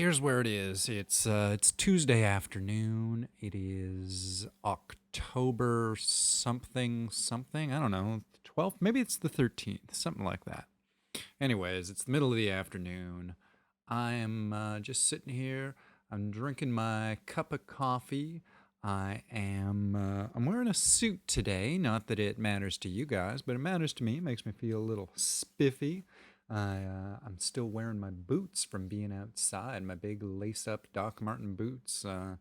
here's where it is. It's Tuesday afternoon. It is October something something. I don't know, 12th. Maybe it's the 13th, something like that. Anyways, it's the middle of the afternoon. I'm just sitting here. I'm drinking my cup of coffee. I'm wearing a suit today. Not that it matters to you guys, but it matters to me. It makes me feel a little spiffy. I'm still wearing my boots from being outside, my big lace-up Doc Martin boots. Not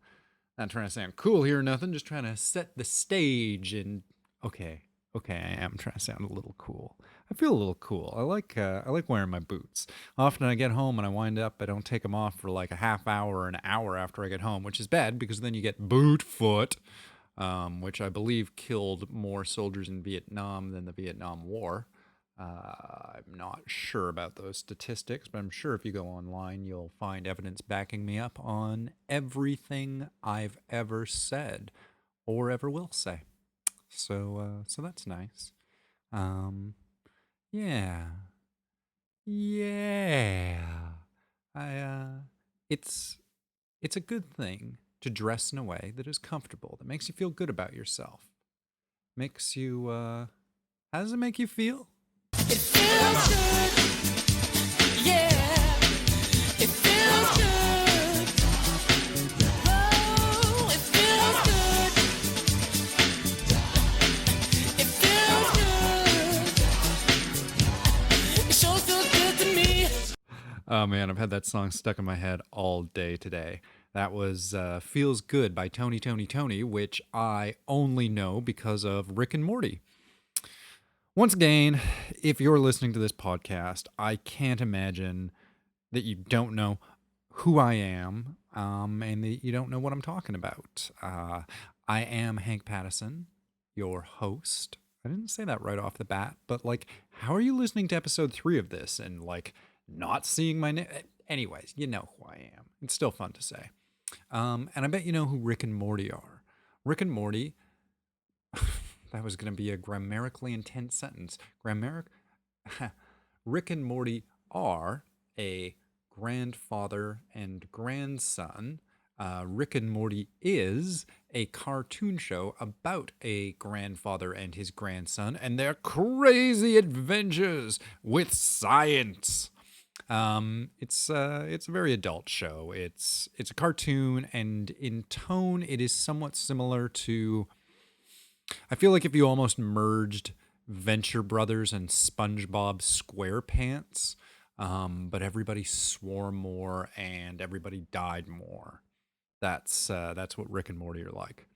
trying to sound cool here or nothing, just trying to set the stage. And okay, okay, I am trying to sound a little cool. I feel a little cool. I like wearing my boots. Often I get home and I don't take them off for like a half hour or an hour after I get home, which is bad because then you get boot foot, which I believe killed more soldiers in Vietnam than the Vietnam War. I'm not sure about those statistics, but I'm sure if you go online, you'll find evidence backing me up on everything I've ever said or ever will say. So that's nice. Um, yeah, yeah. I it's it's a good thing to dress in a way that is comfortable, that makes you feel good about yourself. Makes you how does it make you feel? It feels good, yeah. It feels good. Oh, it feels good. It feels good. It sure feels good to me. Oh man, I've had that song stuck in my head all day today. That was Feels Good by Tony, which I only know because of Rick and Morty. Once again, if you're listening to this podcast, I can't imagine that you don't know who I am, and that you don't know what I'm talking about. I am Hank Pattison, your host. I didn't say that right off the bat, but like, how are you listening to episode 3 of this and like not seeing my name? Anyways, you know who I am. It's still fun to say. And I bet you know who Rick and Morty are. Rick and Morty, that was going to be a grammatically intense sentence. Rick and Morty are a grandfather and grandson. Rick and Morty is a cartoon show about a grandfather and his grandson and their crazy adventures with science. It's a very adult show. It's a cartoon, and in tone, it is somewhat similar to. I feel like if you almost merged Venture Brothers and SpongeBob SquarePants, but everybody swore more and everybody died more. That's what Rick and Morty are like.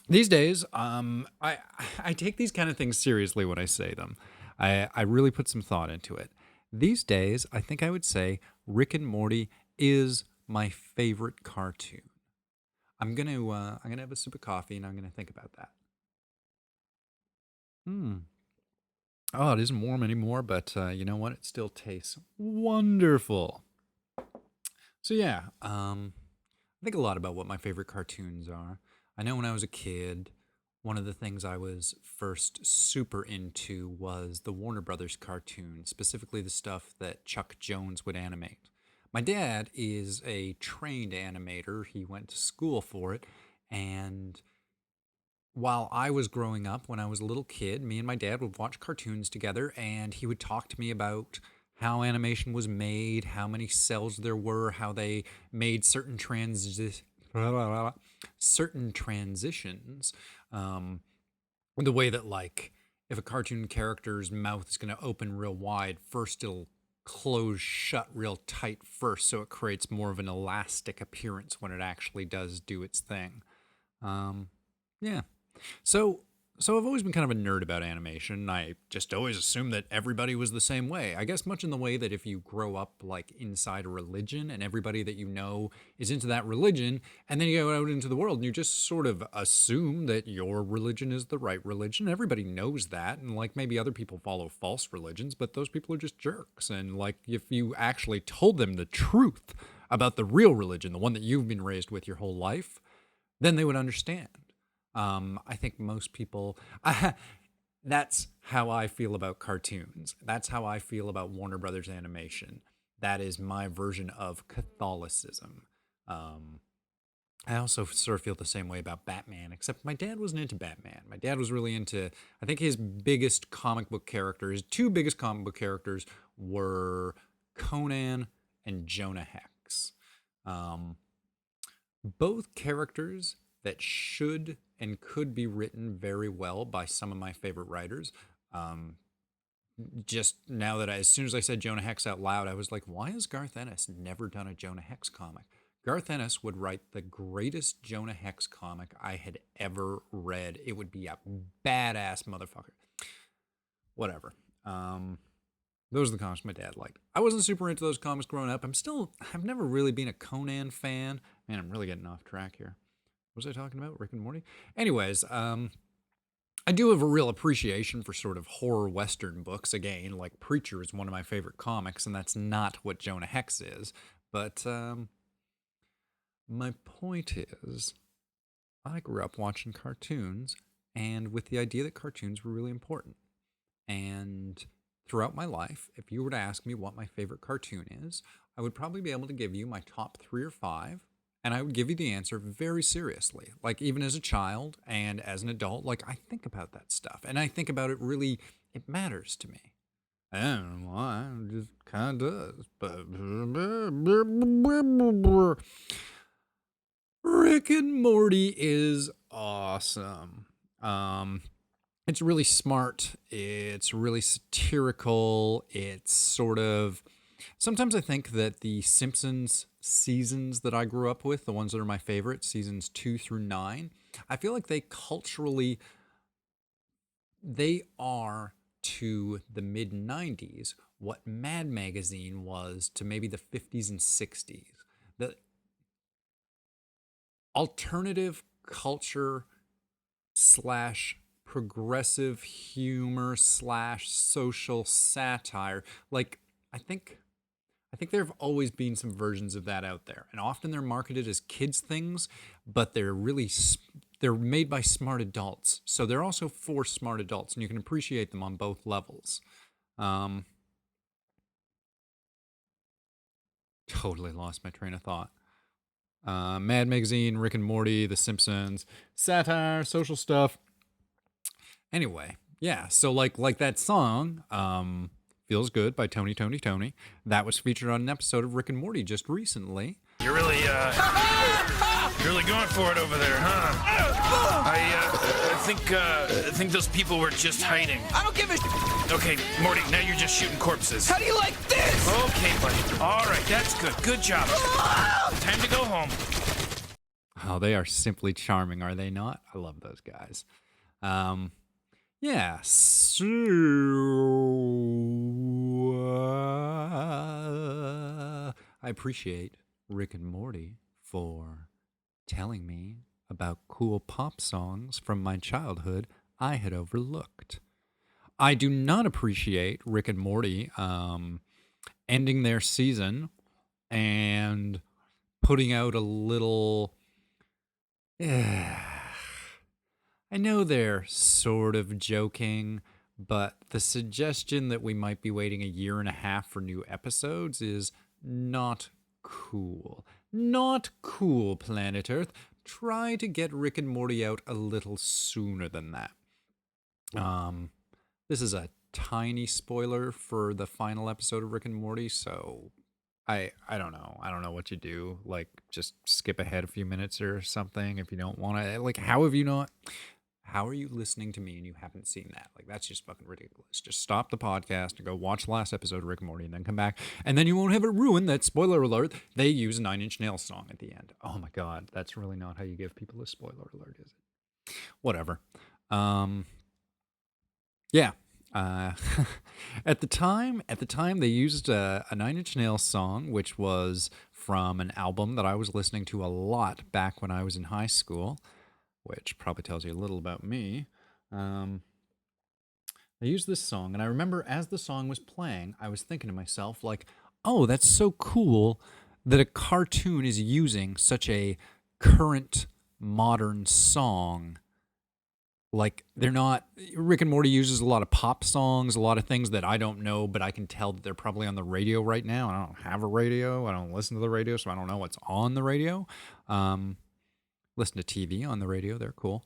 These days, I take these kind of things seriously when I say them. I really put some thought into it. These days, I think I would say Rick and Morty is my favorite cartoon. I'm gonna have a sip of coffee and I'm gonna think about that. Hmm. Oh, it isn't warm anymore, but you know what? It still tastes wonderful. So yeah, I think a lot about what my favorite cartoons are. I know when I was a kid, one of the things I was first super into was the Warner Brothers cartoon, specifically the stuff that Chuck Jones would animate. My dad is a trained animator. He went to school for it, and while I was growing up, when I was a little kid, me and my dad would watch cartoons together, and he would talk to me about how animation was made, how many cells there were, how they made certain transitions. Um, the way that like if a cartoon character's mouth is going to open real wide, first it'll close shut real tight first, so it creates more of an elastic appearance when it actually does do its thing. Um, yeah. So, so I've always been kind of a nerd about animation. I just always assumed that everybody was the same way. I guess much in the way that if you grow up like inside a religion and everybody that you know is into that religion, and then you go out into the world and you just sort of assume that your religion is the right religion. Everybody knows that, and like maybe other people follow false religions, but those people are just jerks. And like if you actually told them the truth about the real religion, the one that you've been raised with your whole life, then they would understand. I think most people, that's how I feel about cartoons. That's how I feel about Warner Brothers animation. that is my version of Catholicism. Um, I also sort of feel the same way about Batman, except my dad wasn't into Batman. My dad was really into, I think his biggest comic book characters, two biggest comic book characters were Conan and Jonah Hex. Um, both characters that should and could be written very well by some of my favorite writers. Um, just now that as soon as I said Jonah Hex out loud, I was like, why has Garth Ennis never done a Jonah Hex comic? Garth Ennis would write the greatest Jonah Hex comic I had ever read. It would be a badass motherfucker. Whatever. Those are the comics my dad liked. I wasn't super into those comics growing up. I've never really been a Conan fan. Man, I'm really getting off track here. What was I talking about? Rick and Morty? Anyways, I do have a real appreciation for sort of horror Western books. Again, like Preacher is one of my favorite comics, and that's not what Jonah Hex is. But my point is, I grew up watching cartoons and with the idea that cartoons were really important. And throughout my life, if you were to ask me what my favorite cartoon is, I would probably be able to give you my top 3 or 5. And I would give you the answer very seriously. Like, even as a child and as an adult, like, I think about that stuff. And I think about it really, it matters to me. I don't know why, it just kind of does. But Rick and Morty is awesome. It's really smart. It's really satirical. It's sort of. Sometimes I think that the Simpsons seasons that I grew up with, the ones that are my favorite, seasons 2 through 9, I feel like they culturally, they are to the mid 90s what Mad Magazine was to maybe the 50s and 60s. The alternative culture slash progressive humor slash social satire. Like, I think there have always been some versions of that out there, and often they're marketed as kids things, but they're made by smart adults. So they're also for smart adults, and you can appreciate them on both levels. Totally lost my train of thought. Mad Magazine, Rick and Morty, The Simpsons, satire, social stuff. Anyway, yeah. So like that song, "Feels Good" by Tony. That was featured on an episode of Rick and Morty just recently. You're really going for it over there, huh? I think those people were just hiding. I don't give a shit. Okay, Morty, now you're just shooting corpses. How do you like this? Okay, buddy. All right, that's good. Good job. Time to go home. Oh, they are simply charming, are they not? I love those guys. Yeah, so I appreciate Rick and Morty for telling me about cool pop songs from my childhood I had overlooked. I do not appreciate Rick and Morty ending their season and putting out a little. I know they're sort of joking, but the suggestion that we might be waiting a year and a half for new episodes is not cool. Not cool, Planet Earth. Try to get Rick and Morty out a little sooner than that. This is a tiny spoiler for the final episode of Rick and Morty, so I don't know. I don't know what you do. Like, just skip ahead a few minutes or something if you don't want to. Like, how are you listening to me and you haven't seen that? Like, that's just fucking ridiculous. Just stop the podcast and go watch the last episode of Rick and Morty and then come back. And then you won't have it ruined that, spoiler alert, they use a Nine Inch Nails song at the end. Oh my God, that's really not how you give people a spoiler alert, is it? Whatever. Yeah. At the time, they used a Nine Inch Nails song, which was from an album that I was listening to a lot back when I was in high school, which probably tells you a little about me. They used this song, and I remember as the song was playing, I was thinking to myself, like, oh, that's so cool that a cartoon is using such a current, modern song Like, they're not. Rick and Morty uses a lot of pop songs, a lot of things that I don't know, but I can tell that they're probably on the radio right now. I don't have a radio. I don't listen to the radio, so I don't know what's on the radio. Um, Listen to TV on the radio. They're cool.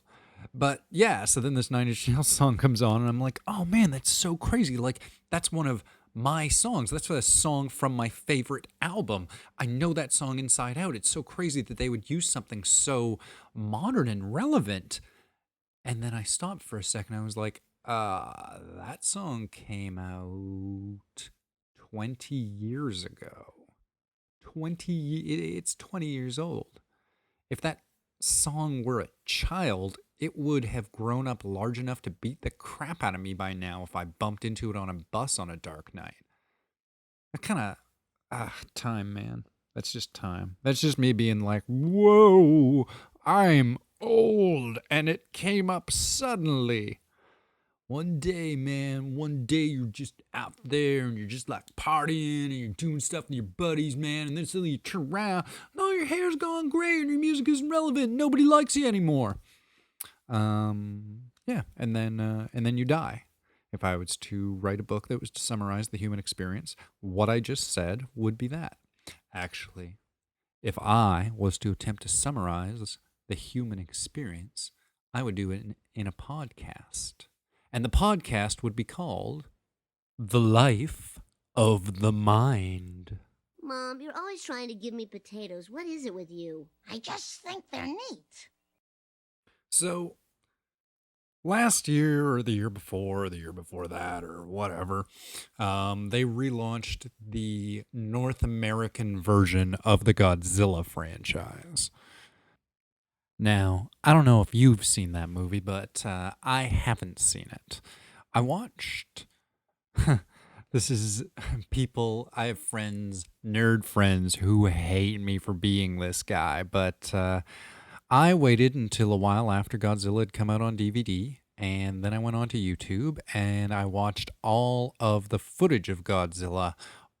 But yeah, so then this Nine Inch Nails song comes on, and I'm like, oh man, that's so crazy. Like, that's one of my songs. That's a song from my favorite album. I know that song inside out. It's so crazy that they would use something so modern and relevant. And then I stopped for a second. I was like, that song came out 20 years ago. It's 20 years old. If that song were a child, it would have grown up large enough to beat the crap out of me by now if I bumped into it on a bus on a dark night. That kind of, time, man. That's just time. That's just me being like, whoa, I'm old, and it came up suddenly. One day, man, one day you're just out there and you're just like partying and you're doing stuff with your buddies, man, and then suddenly you turn around, no, your hair's gone gray and your music isn't relevant. Nobody likes you anymore. Yeah, and then you die. If I was to write a book that was to summarize the human experience, what I just said would be that. Actually, if I was to attempt to summarize the human experience, I would do it in a podcast. And the podcast would be called The Life of the Mind. Mom, you're always trying to give me potatoes. What is it with you? I just think they're neat. So, last year or the year before that or whatever, they relaunched the North American version of the Godzilla franchise. Now, I don't know if you've seen that movie, but I haven't seen it. I watched. This is people, I have friends, nerd friends, who hate me for being this guy, but I waited until a while after Godzilla had come out on DVD, and then I went onto YouTube and I watched all of the footage of Godzilla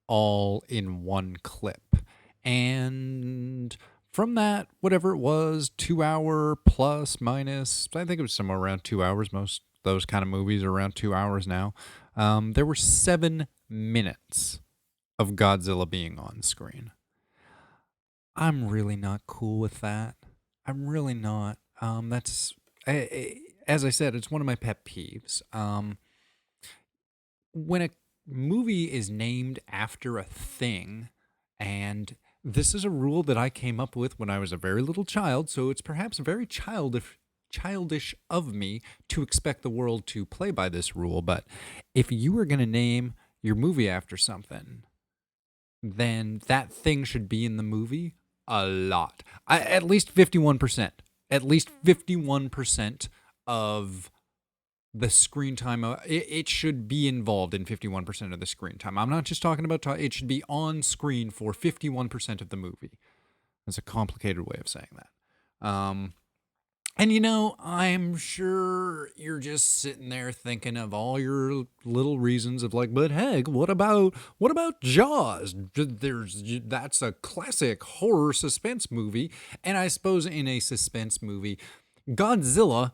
all in one clip. And from that, whatever it was, 2 hour plus minus, I think it was somewhere around 2 hours. Most those kind of movies are around 2 hours now. There were 7 minutes of Godzilla being on screen. I'm really not cool with that. I'm really not. As I said, it's one of my pet peeves. When a movie is named after a thing, and this is a rule that I came up with when I was a very little child, so it's perhaps very childish of me to expect the world to play by this rule, but if you were going to name your movie after something, then that thing should be in the movie a lot. At least 51%. At least 51% of the screen time, it should be involved in 51% of the screen time. I'm not just talking about, it should be on screen for 51% of the movie. That's a complicated way of saying that. And you know, I'm sure you're just sitting there thinking of all your little reasons of like, but heck, what about Jaws? That's a classic horror suspense movie. And I suppose in a suspense movie, Godzilla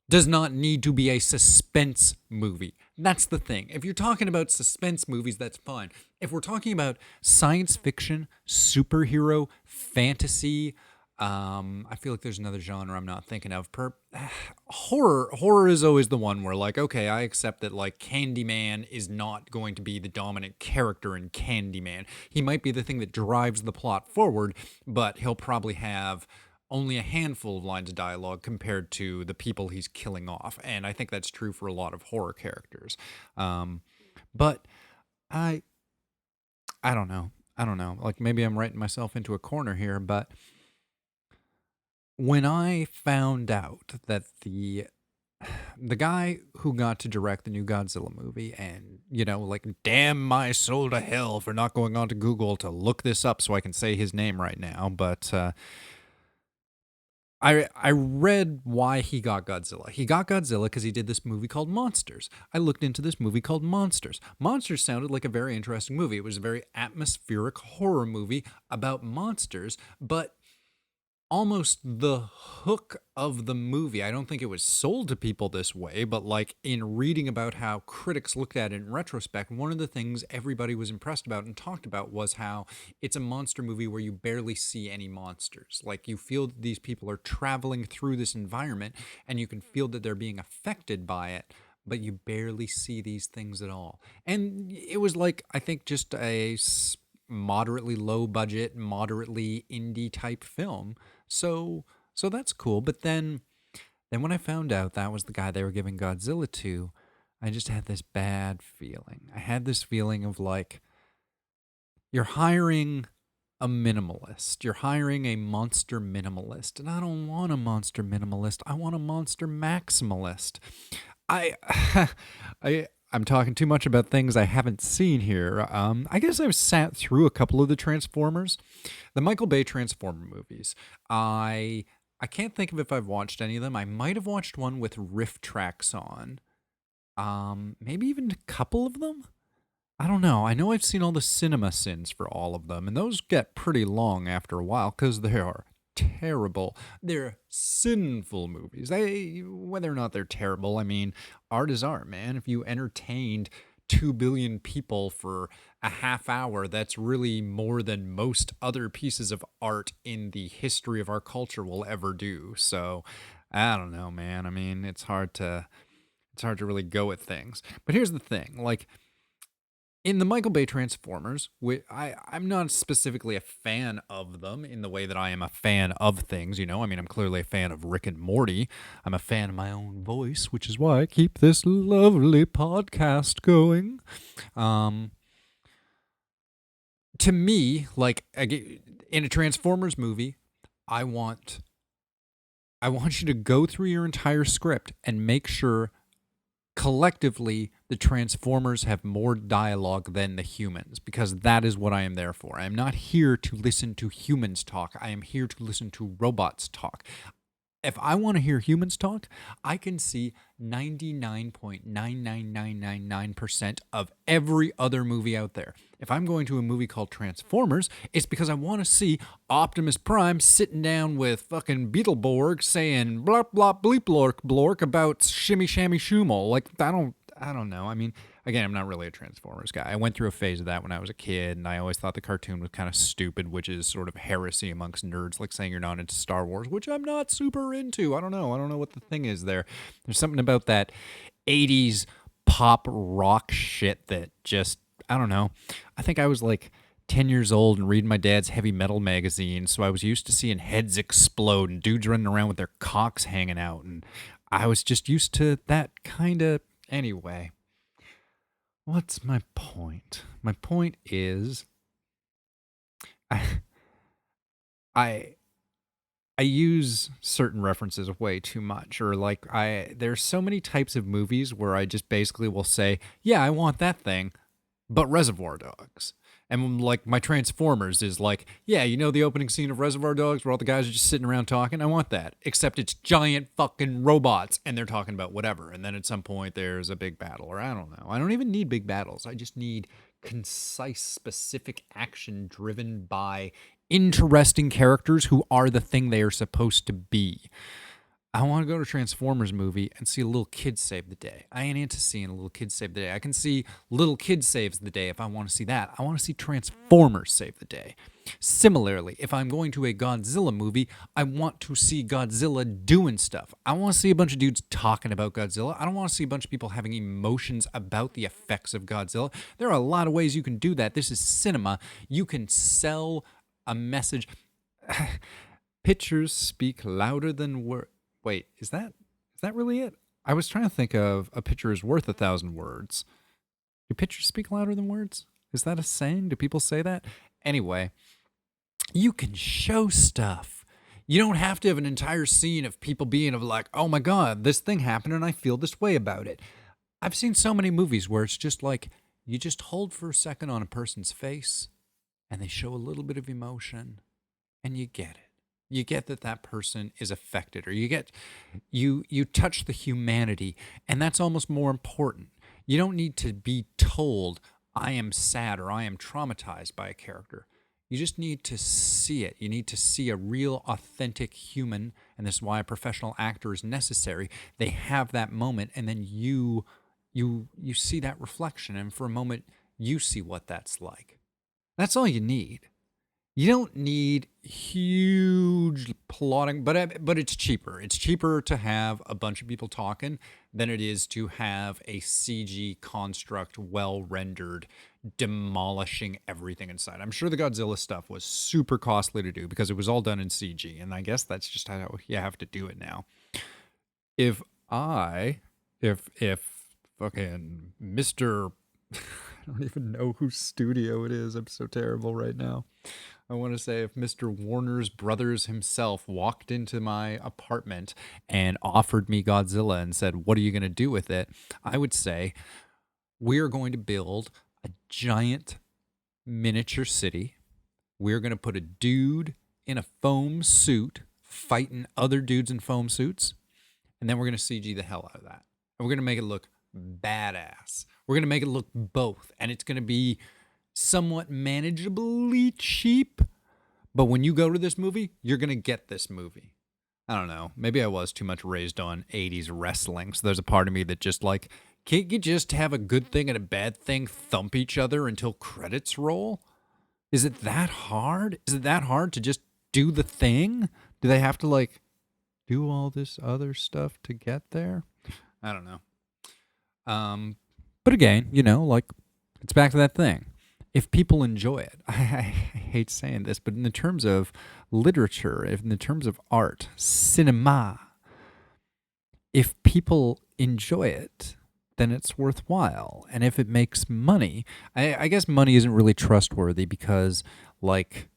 does not need to be a suspense movie. That's the thing. If you're talking about suspense movies, that's fine. If we're talking about science fiction, superhero, fantasy, I feel like there's another genre I'm not thinking of. Horror is always the one where, like, okay, I accept that, like, Candyman is not going to be the dominant character in Candyman. He might be the thing that drives the plot forward, but he'll probably have only a handful of lines of dialogue compared to the people he's killing off. And I think that's true for a lot of horror characters. But I don't know. Like, maybe I'm writing myself into a corner here, but when I found out that the guy who got to direct the new Godzilla movie, and, you know, like, damn my soul to hell for not going on to Google to look this up so I can say his name right now, but I read why he got Godzilla. He got Godzilla because he did this movie called Monsters. I looked into this movie called Monsters. Monsters sounded like a very interesting movie. It was a very atmospheric horror movie about monsters, but almost the hook of the movie. I don't think it was sold to people this way, but like in reading about how critics looked at it in retrospect, one of the things everybody was impressed about and talked about was how it's a monster movie where you barely see any monsters. Like you feel that these people are traveling through this environment and you can feel that they're being affected by it, but you barely see these things at all. And it was like, I think, just a moderately low budget, moderately indie type film. So that's cool. But then when I found out that was the guy they were giving Godzilla to, I just had this bad feeling. I had this feeling of like, you're hiring a minimalist. You're hiring a monster minimalist. And I don't want a monster minimalist. I want a monster maximalist. I I'm talking too much about things I haven't seen here. I guess I've sat through a couple of the Transformers, the Michael Bay Transformer movies. I can't think of if I've watched any of them. I might have watched one with riff tracks on. Maybe even a couple of them. I don't know. I know I've seen all the cinema sins for all of them, and those get pretty long after a while because they are terrible. They're sinful movies. Whether or not they're terrible, I mean, art is art, man. If you entertained 2 billion people for a half hour, that's really more than most other pieces of art in the history of our culture will ever do. So, I don't know, man. I mean, it's hard to really go at things. But here's the thing, like in the Michael Bay Transformers, I'm not specifically a fan of them in the way that I am a fan of things, you know? I mean, I'm clearly a fan of Rick and Morty. I'm a fan of my own voice, which is why I keep this lovely podcast going. To me, like, in a Transformers movie, I want you to go through your entire script and make sure collectively the Transformers have more dialogue than the humans, because that is what I am there for. I am not here to listen to humans talk. I am here to listen to robots talk. If I want to hear humans talk, I can see 99.99999% of every other movie out there. If I'm going to a movie called Transformers, it's because I want to see Optimus Prime sitting down with fucking Beetleborg saying blah blah bleep blork blork about shimmy shammy shumel. Like, I don't know. I mean, again, I'm not really a Transformers guy. I went through a phase of that when I was a kid, and I always thought the cartoon was kind of stupid, which is sort of heresy amongst nerds, like saying you're not into Star Wars, which I'm not super into. I don't know what the thing is there. There's something about that 80s pop rock shit that just, I don't know. I think I was like 10 years old and reading my dad's heavy metal magazine, so I was used to seeing heads explode and dudes running around with their cocks hanging out, and I was just used to that kind of. Anyway, what's my point? My point is, I use certain references way too much, or like there's so many types of movies where I just basically will say, yeah, I want that thing, but Reservoir Dogs. And like my Transformers is like, yeah, you know the opening scene of Reservoir Dogs where all the guys are just sitting around talking? I want that. Except it's giant fucking robots and they're talking about whatever. And then at some point there's a big battle, or I don't know. I don't even need big battles. I just need concise, specific action driven by interesting characters who are the thing they are supposed to be. I want to go to a Transformers movie and see a little kid save the day. I ain't into seeing a little kid save the day. I can see little kid saves the day if I want to see that. I want to see Transformers save the day. Similarly, if I'm going to a Godzilla movie, I want to see Godzilla doing stuff. I want to see a bunch of dudes talking about Godzilla. I don't want to see a bunch of people having emotions about the effects of Godzilla. There are a lot of ways you can do that. This is cinema. You can sell a message. Pictures speak louder than words. Wait, is that really it? I was trying to think of a picture is worth 1,000 words. Do pictures speak louder than words? Is that a saying? Do people say that? Anyway, you can show stuff. You don't have to have an entire scene of people being like, oh my God, this thing happened and I feel this way about it. I've seen so many movies where it's just like, you just hold for a second on a person's face and they show a little bit of emotion and you get it. You get that person is affected, or you touch the humanity, and that's almost more important. You don't need to be told, I am sad or I am traumatized by a character. You just need to see it. You need to see a real, authentic human, and this is why a professional actor is necessary. They have that moment, and then you see that reflection, and for a moment, you see what that's like. That's all you need. You don't need huge plotting, but it's cheaper. It's cheaper to have a bunch of people talking than it is to have a CG construct, well rendered, demolishing everything inside. I'm sure the Godzilla stuff was super costly to do because it was all done in CG, and I guess that's just how you have to do it now. If fucking Mr. I don't even know whose studio it is. I'm so terrible right now. I want to say if Mr. Warner's Brothers himself walked into my apartment and offered me Godzilla and said, "What are you going to do with it?" I would say, "We're going to build a giant miniature city. We're going to put a dude in a foam suit fighting other dudes in foam suits, and then we're going to CG the hell out of that. And we're going to make it look badass. We're going to make it look both, and it's going to be somewhat manageably cheap, but when you go to this movie, you're going to get this movie." I don't know. Maybe I was too much raised on 80s wrestling, so there's a part of me that just like, can't you just have a good thing and a bad thing thump each other until credits roll? Is it that hard? Is it that hard to just do the thing? Do they have to like do all this other stuff to get there? I don't know. But again, like, it's back to that thing. If people enjoy it, I hate saying this, but in the terms of literature, in the terms of art, cinema, if people enjoy it, then it's worthwhile. And if it makes money, I guess money isn't really trustworthy because, like,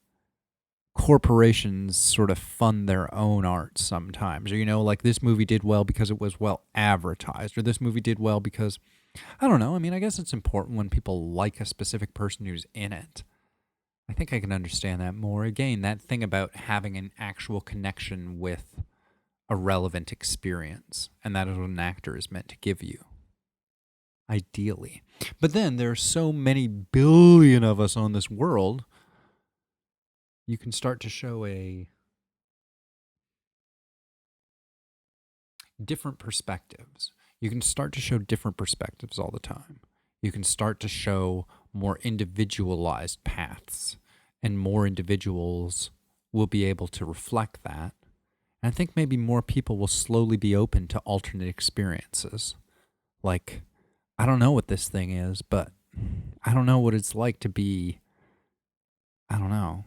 corporations sort of fund their own art sometimes. Or, like this movie did well because it was well advertised, or this movie did well because, I don't know. I mean, I guess it's important when people like a specific person who's in it. I think I can understand that more. Again, that thing about having an actual connection with a relevant experience, and that is what an actor is meant to give you. Ideally. But then there are so many billion of us on this world, you can start to show different perspectives. You can start to show different perspectives all the time. You can start to show more individualized paths, and more individuals will be able to reflect that. And I think maybe more people will slowly be open to alternate experiences. Like, I don't know what this thing is, but I don't know what it's like to be, I don't know,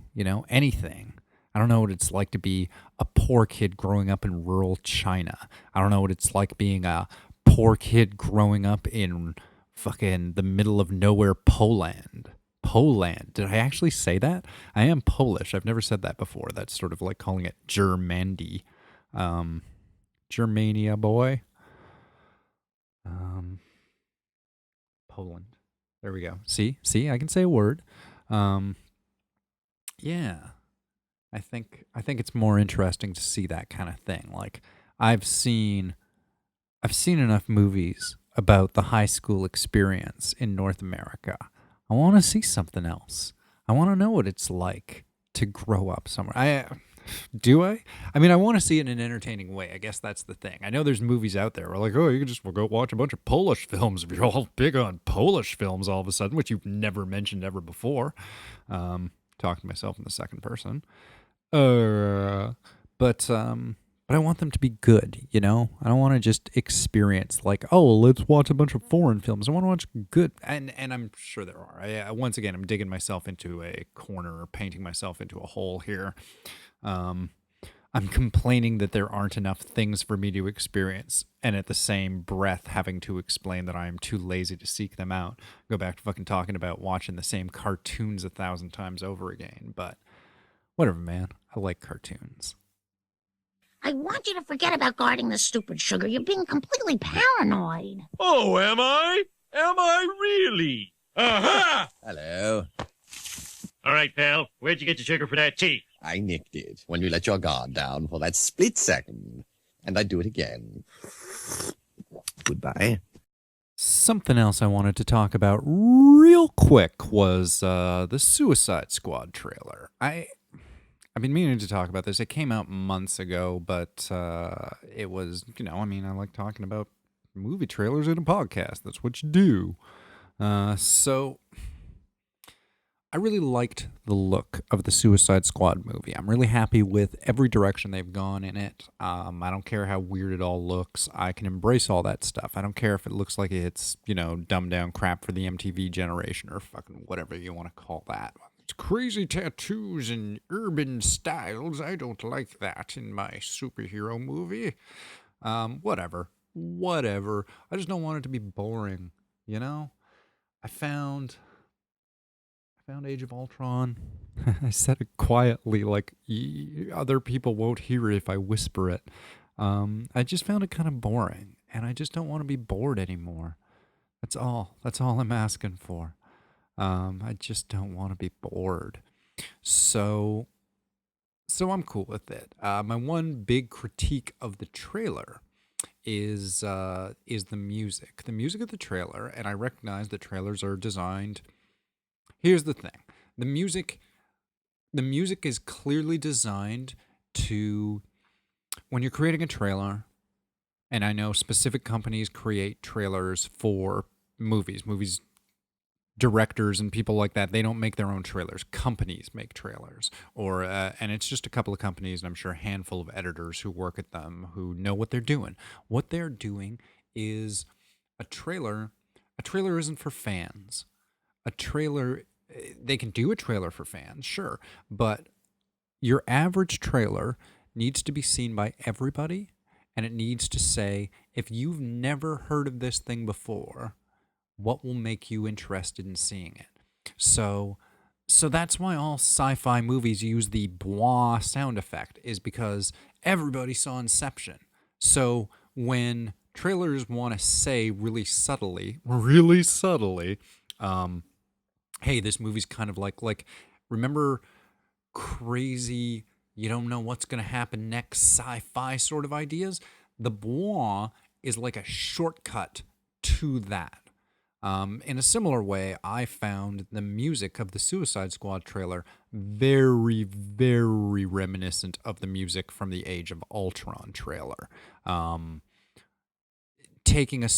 anything. I don't know what it's like to be a poor kid growing up in rural China. I don't know what it's like being a poor kid growing up in fucking the middle of nowhere Poland. Poland. Did I actually say that? I am Polish. I've never said that before. That's sort of like calling it Germandy. Germania, boy. Poland. There we go. See, I can say a word. Yeah. I think it's more interesting to see that kind of thing. Like, I've seen enough movies about the high school experience in North America. I want to see something else. I want to know what it's like to grow up somewhere. Do I? I mean, I want to see it in an entertaining way. I guess that's the thing. I know there's movies out there where like, oh, you can just go watch a bunch of Polish films if you're all big on Polish films all of a sudden, which you've never mentioned ever before. Talking to myself in the second person. But I want them to be good, I don't want to just experience like, oh, let's watch a bunch of foreign films. I want to watch good, and I'm sure there are. Once again, I'm digging myself into a corner, painting myself into a hole here. I'm complaining that there aren't enough things for me to experience, and at the same breath having to explain that I am too lazy to seek them out. Go back to fucking talking about watching the same cartoons 1,000 times over again, but whatever, man. I like cartoons. I want you to forget about guarding the stupid sugar. You're being completely paranoid. Oh, am I? Am I really? Aha! Hello. All right, pal. Where'd you get the sugar for that tea? I nicked it when you let your guard down for that split second. And I'd do it again. Goodbye. Something else I wanted to talk about real quick was the Suicide Squad trailer. I've been meaning to talk about this. It came out months ago, but it was, I like talking about movie trailers in a podcast. That's what you do. So I really liked the look of the Suicide Squad movie. I'm really happy with every direction they've gone in it. I don't care how weird it all looks. I can embrace all that stuff. I don't care if it looks like it's, dumbed down crap for the MTV generation or fucking whatever you want to call that. It's crazy tattoos and urban styles. I don't like that in my superhero movie. Whatever. I just don't want it to be boring, I found Age of Ultron. I said it quietly, like other people won't hear it if I whisper it. I just found it kind of boring, and I just don't want to be bored anymore. That's all I'm asking for. I just don't want to be bored. So I'm cool with it. My one big critique of the trailer is the music. The music of the trailer, and I recognize that trailers are designed. Here's the thing. The music is clearly designed to, when you're creating a trailer, and I know specific companies create trailers for movies, directors and people like that, they don't make their own trailers. Companies make trailers, and it's just a couple of companies, and I'm sure a handful of editors who work at them who know what they're doing. What they're doing is a trailer. A trailer isn't for fans. A trailer, they can do a trailer for fans, sure, but your average trailer needs to be seen by everybody, and it needs to say, if you've never heard of this thing before, what will make you interested in seeing it? So that's why all sci-fi movies use the blah sound effect, is because everybody saw Inception. So when trailers want to say really subtly, hey, this movie's kind of like, remember crazy, you don't know what's going to happen next sci-fi sort of ideas? The blah is like a shortcut to that. In a similar way, I found the music of the Suicide Squad trailer very, very reminiscent of the music from the Age of Ultron trailer. Taking a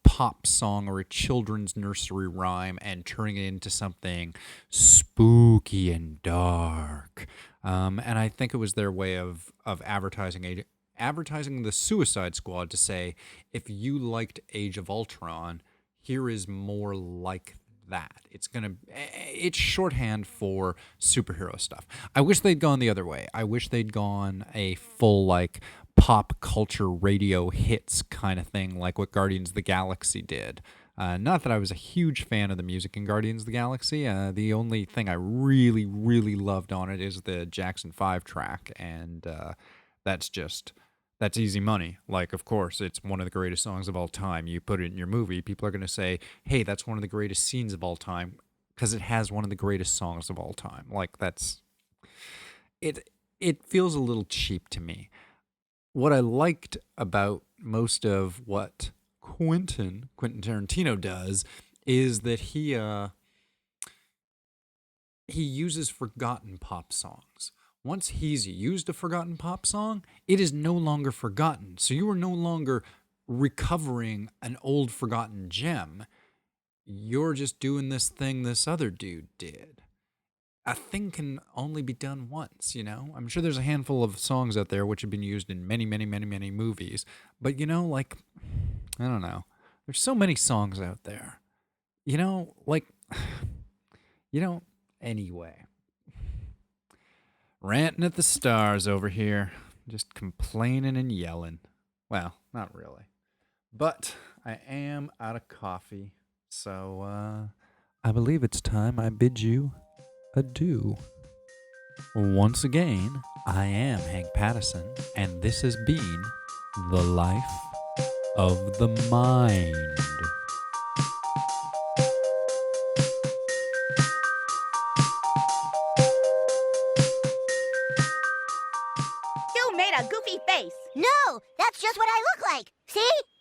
pop song or a children's nursery rhyme and turning it into something spooky and dark. And I think it was their way of advertising the Suicide Squad to say, if you liked Age of Ultron, here is more like that. It's shorthand for superhero stuff. I wish they'd gone the other way. I wish they'd gone a full pop culture radio hits kind of thing, like what Guardians of the Galaxy did. Not that I was a huge fan of the music in Guardians of the Galaxy. The only thing I really, really loved on it is the Jackson 5 track, and that's easy money. Of course, it's one of the greatest songs of all time. You put it in your movie, people are going to say, hey, that's one of the greatest scenes of all time, because it has one of the greatest songs of all time. It feels a little cheap to me. What I liked about most of what Quentin Tarantino does is that he uses forgotten pop songs. Once he's used a forgotten pop song, it is no longer forgotten. So you are no longer recovering an old forgotten gem. You're just doing this thing this other dude did. A thing can only be done once, I'm sure there's a handful of songs out there which have been used in many, many, many, many movies. But, I don't know. There's so many songs out there. Anyway. Ranting at the stars over here. Just complaining and yelling. Well, not really. But I am out of coffee. So, I believe it's time I bid you adieu. Once again, I am Hank Pattison, and this has been The Life of the Mind. You made a goofy face. No, that's just what I look like. See?